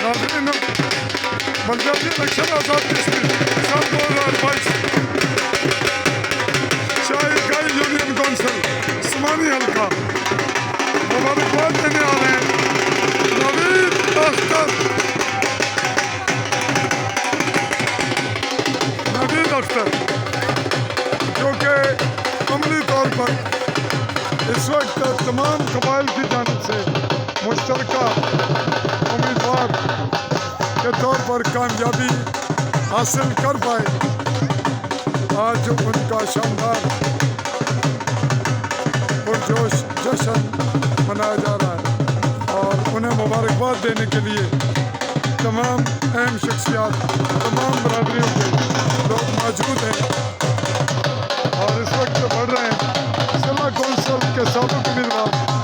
ناظرین بلدیاتی الیکشن آزاد کشمیر سال 2022 شاہی یونین کونسل سماہنی حلقہ مبارکباد دینے آ رہے ہیں نوید اختر جو کہ عملی طور پر اس وقت تمام قبائل کی جانب سے مشترکہ امیدوار کے طور پر کامیابی حاصل کر پائے. آج ان کا شاندار پرجوش جشن منایا جا رہا ہے اور انہیں مبارکباد دینے کے لیے تمام اہم شخصیات تمام برادریوں کے لوگ موجود ہیں اور اس وقت بڑھ رہے ہیں ضلع کونسل کے سابق امیدوار